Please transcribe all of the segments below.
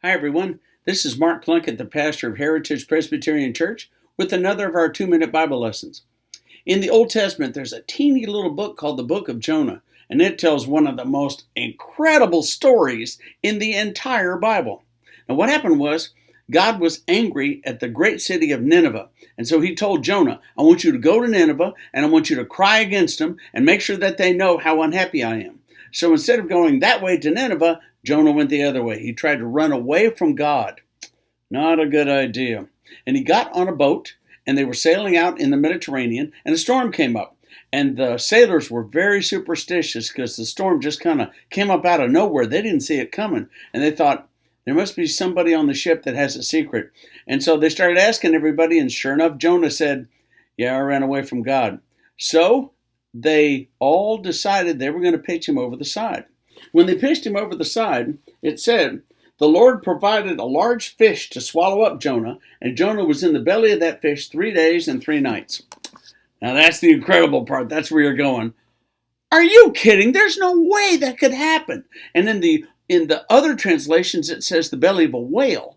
Hi, everyone. This is Mark Plunkett, the pastor of Heritage Presbyterian Church, with another of our 2-minute Bible lessons. In the Old Testament, there's a teeny little book called the Book of Jonah, and it tells one of the most incredible stories in the entire Bible. Now, what happened was God was angry at the great city of Nineveh, and so he told Jonah, I want you to go to Nineveh, and I want you to cry against them, and make sure that they know how unhappy I am. So instead of going that way to Nineveh, Jonah went the other way. He tried to run away from God. Not a good idea. And he got on a boat, and they were sailing out in the Mediterranean, and a storm came up. And the sailors were very superstitious because the storm just kind of came up out of nowhere. They didn't see it coming. And they thought, there must be somebody on the ship that has a secret. And so they started asking everybody, and sure enough, Jonah said, yeah, I ran away from God. So they all decided they were going to pitch him over the side. When they pitched him over the side, it said, the Lord provided a large fish to swallow up Jonah, and Jonah was in the belly of that fish 3 days and 3 nights. Now that's the incredible part. That's where you're going. Are you kidding? There's no way that could happen. And in the other translations, it says the belly of a whale.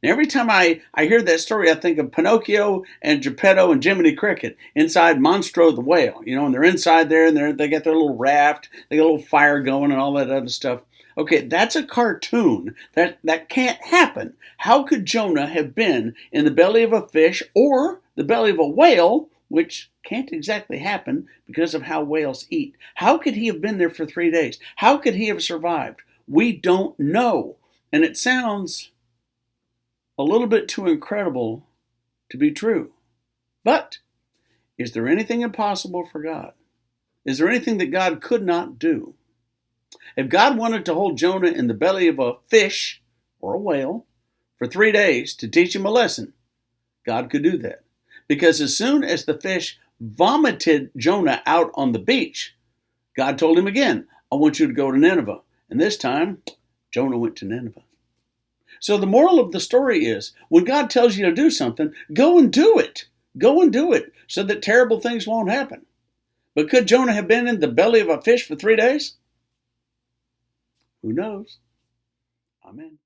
Now, every time I hear that story, I think of Pinocchio and Geppetto and Jiminy Cricket inside Monstro the whale. And they're inside there, and they got their little raft, they got a little fire going and all that other stuff. Okay, that's a cartoon. That can't happen. How could Jonah have been in the belly of a fish or the belly of a whale, which can't exactly happen because of how whales eat? How could he have been there for 3 days? How could he have survived? We don't know. And it sounds a little bit too incredible to be true. But is there anything impossible for God? Is there anything that God could not do? If God wanted to hold Jonah in the belly of a fish or a whale for 3 days to teach him a lesson, God could do that. Because as soon as the fish vomited Jonah out on the beach, God told him again, I want you to go to Nineveh. And this time, Jonah went to Nineveh. So the moral of the story is, when God tells you to do something, go and do it. Go and do it so that terrible things won't happen. But could Jonah have been in the belly of a fish for 3 days? Who knows? Amen.